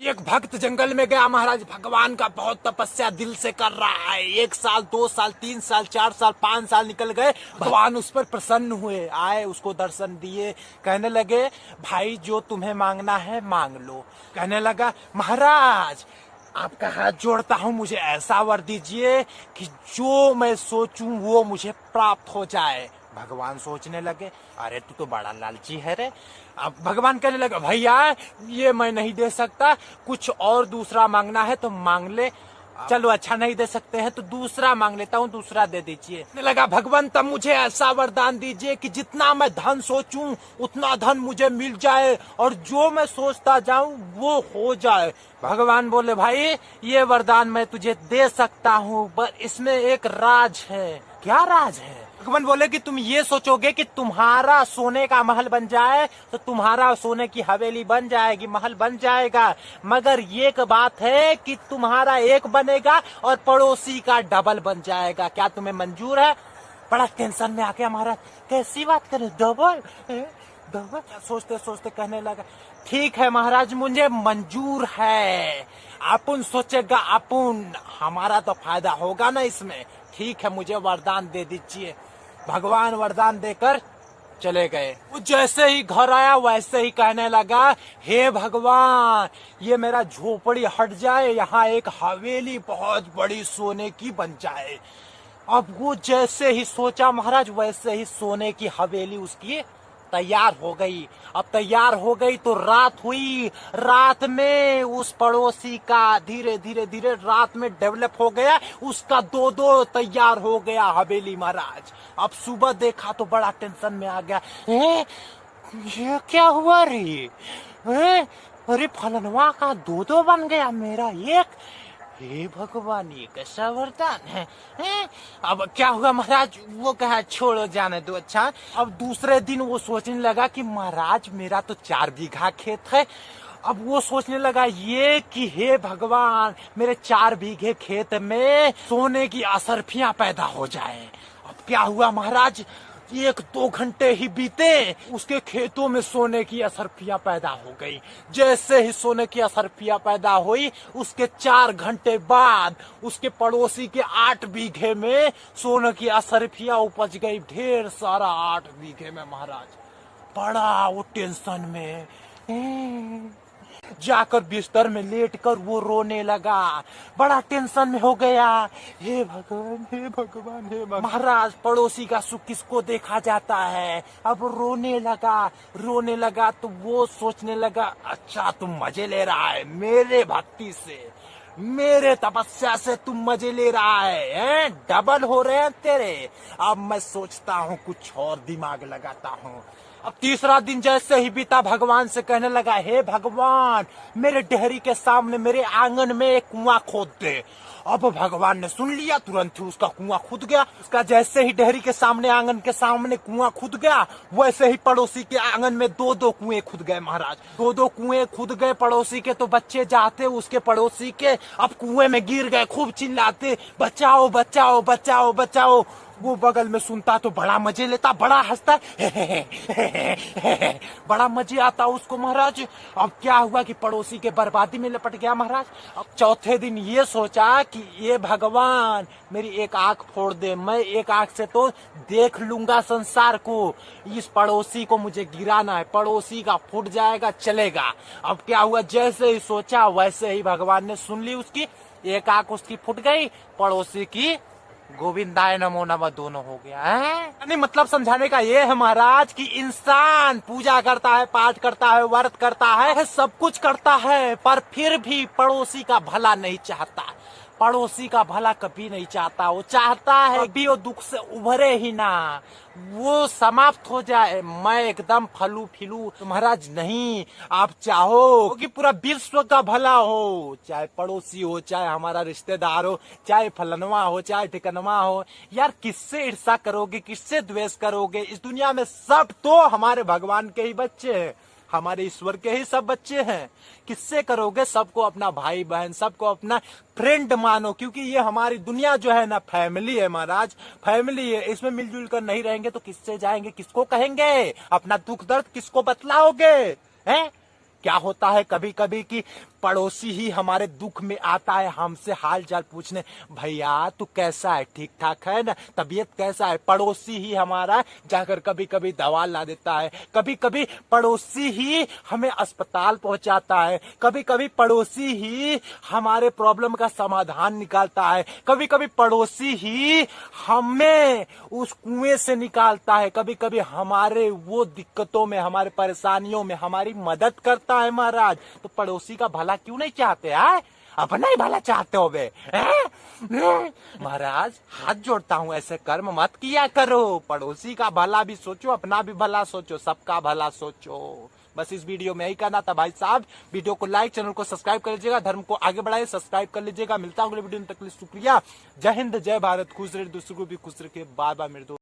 एक भक्त जंगल में गया महाराज, भगवान का बहुत तपस्या दिल से कर रहा है। 1 साल 2 साल 3 साल 4 साल 5 साल निकल गए। भगवान उस पर प्रसन्न हुए, आए, उसको दर्शन दिए, कहने लगे भाई जो तुम्हें मांगना है मांग लो। कहने लगा महाराज आपका हाथ जोड़ता हूँ, मुझे ऐसा वर दीजिए कि जो मैं सोचूं वो मुझे प्राप्त हो जाए। भगवान सोचने लगे अरे तू तो बड़ा लालची है रे। अब भगवान कहने लगे भैया ये मैं नहीं दे सकता, कुछ और दूसरा मांगना है तो मांग ले। चलो अच्छा नहीं दे सकते हैं तो दूसरा मांग लेता हूँ, दूसरा दे दीजिए। लगा भगवान तब मुझे ऐसा वरदान दीजिए कि जितना मैं धन सोचूं उतना धन मुझे मिल जाए और जो मैं सोचता जाऊं वो हो जाए। भगवान बोले भाई ये वरदान मैं तुझे दे सकता हूँ पर इसमें एक राज है। क्या राज है? भगवान बोले कि तुम ये सोचोगे कि तुम्हारा सोने का महल बन जाए तो तुम्हारा सोने की हवेली बन जाएगी, महल बन जाएगा, मगर ये एक बात है कि तुम्हारा एक बनेगा और पड़ोसी का डबल बन जाएगा। क्या तुम्हें मंजूर है? बड़ा टेंशन में आ गया महाराज, कैसी बात करें, डबल डबल? सोचते सोचते कहने लगा ठीक है महाराज मुझे मंजूर है, अपन सोचेगा अपन, हमारा तो फायदा होगा ना इसमें। ठीक है मुझे वरदान दे दीजिए। भगवान वरदान देकर चले गए। वो जैसे ही घर आया वैसे ही कहने लगा हे भगवान ये मेरा झोपड़ी हट जाए, यहाँ एक हवेली बहुत बड़ी सोने की बन जाए। अब वो जैसे ही सोचा महाराज वैसे ही सोने की हवेली उसकी तैयार हो गई। अब तैयार हो गई तो रात हुई, रात में उस पड़ोसी का धीरे धीरे धीरे रात में डेवलप हो गया, उसका 2-2 तैयार हो गया हवेली महाराज। अब सुबह देखा तो बड़ा टेंशन में आ गया, ये क्या हुआ रे? अरे फलनवा का 2-2 बन गया, मेरा एक। हे भगवान ये कैसा वरदान है? अब क्या हुआ महाराज? वो कहा छोड़ो जाने दो। अच्छा अब दूसरे दिन वो सोचने लगा कि महाराज मेरा तो 4 बीघा खेत है। अब वो सोचने लगा ये कि हे भगवान मेरे 4 बीघे खेत में सोने की असरफियां पैदा हो जाए। अब क्या हुआ महाराज? 1-2 घंटे ही बीते, उसके खेतों में सोने की असरफियां पैदा हो गई। जैसे ही सोने की असरफियां पैदा हुई उसके 4 घंटे बाद उसके पड़ोसी के 8 बीघे में सोने की असरफियां उपज गई, ढेर सारा 8 बीघे में महाराज। बड़ा वो टेंशन में जाकर बिस्तर में लेटकर वो रोने लगा, बड़ा टेंशन में हो गया। हे भगवान हे भगवान हे भगवान। महाराज पड़ोसी का सुख किसको देखा जाता है? अब रोने लगा तो वो सोचने लगा अच्छा तुम मजे ले रहा है मेरे भक्ति से, मेरे तपस्या से तुम मजे ले रहा है? डबल हो रहे हैं तेरे। अब मैं सोचता हूँ कुछ और दिमाग लगाता हूँ। अब तीसरा दिन जैसे ही बीता भगवान से कहने लगा हे भगवान मेरे डेहरी के सामने मेरे आंगन में एक कुआं खोद दे। अब भगवान ने सुन लिया, तुरंत ही उसका कुआं खुद गया। उसका जैसे ही डेहरी के सामने आंगन के सामने कुआं खुद गया वैसे ही पड़ोसी के आंगन में 2-2 कुएं खुद गए महाराज। 2-2 कुएं खुद गए पड़ोसी के, तो बच्चे जाते उसके पड़ोसी के अब कुएं में गिर गए, खूब चिल्लाते बचाओ बचाओ बचाओ बचाओ। वो बगल में सुनता तो बड़ा मजे लेता, बड़ा हंसता बड़ा मजे आता उसको महाराज। अब क्या हुआ कि पड़ोसी के बर्बादी में लपट गया महाराज। अब चौथे दिन ये सोचा कि ये भगवान मेरी एक आंख फोड़ दे, मैं एक आंख से तो देख लूंगा संसार को, इस पड़ोसी को मुझे गिराना है, पड़ोसी का फूट जाएगा चलेगा। अब क्या हुआ जैसे ही सोचा वैसे ही भगवान ने सुन ली उसकी, एक आंख उसकी फूट गई, पड़ोसी की गोविंदाय नमो नमः दोनों हो गया है। यानी मतलब समझाने का ये है महाराज कि इंसान पूजा करता है, पाठ करता है, व्रत करता है, सब कुछ करता है, पर फिर भी पड़ोसी का भला नहीं चाहता। पड़ोसी का भला कभी नहीं चाहता, वो चाहता है कभी वो दुख से उभरे ही ना, वो समाप्त हो जाए, मैं एकदम फलू फिलू। तो महाराज नहीं, आप चाहो कि पूरा विश्व का भला हो, चाहे पड़ोसी हो, चाहे हमारा रिश्तेदार हो, चाहे फलनवा हो, चाहे ठिकनवा हो। यार किससे ईर्ष्या करोगे, किससे द्वेष करोगे? इस दुनिया में सब तो हमारे भगवान के ही बच्चे हैं, हमारे ईश्वर के ही सब बच्चे हैं। किससे करोगे? सबको अपना भाई बहन, सबको अपना फ्रेंड मानो, क्योंकि ये हमारी दुनिया जो है ना फैमिली है महाराज, फैमिली है। इसमें मिलजुल कर नहीं रहेंगे तो किससे जाएंगे, किसको कहेंगे, अपना दुख दर्द किसको बतलाओगे? हैं? क्या होता है कभी कभी कि पड़ोसी ही हमारे दुख में आता है हमसे हाल चाल पूछने, भैया तू कैसा है, ठीक ठाक है ना, तबीयत कैसा है। पड़ोसी ही हमारा जाकर कभी कभी दवा ला देता है, कभी कभी पड़ोसी ही हमें अस्पताल पहुंचाता है, कभी कभी पड़ोसी ही हमारे प्रॉब्लम का समाधान निकालता है, कभी कभी पड़ोसी ही हमें उस कुएं से निकालता है, कभी कभी हमारे वो दिक्कतों में, हमारे परेशानियों में हमारी मदद करता है महाराज। तो पड़ोसी का भला क्यों नहीं चाहते हैं? अपना ही भला चाहते हो बे? महाराज हाथ जोड़ता हूं, ऐसे कर्म मत किया करो। पड़ोसी का भला भी सोचो, अपना भी भला सोचो, सबका भला सोचो। बस इस वीडियो में यही कहना था भाई साहब। वीडियो को लाइक, चैनल को सब्सक्राइब कर लीजिएगा, धर्म को आगे बढ़ाइए, सब्सक्राइब कर लीजिएगा। मिलता हूं अगले वीडियो में, तक के लिए शुक्रिया। जय हिंद, जय भारत, खुश रहे, दूसरों को भी खुश रखे। बाय बाय मेरे दोस्त।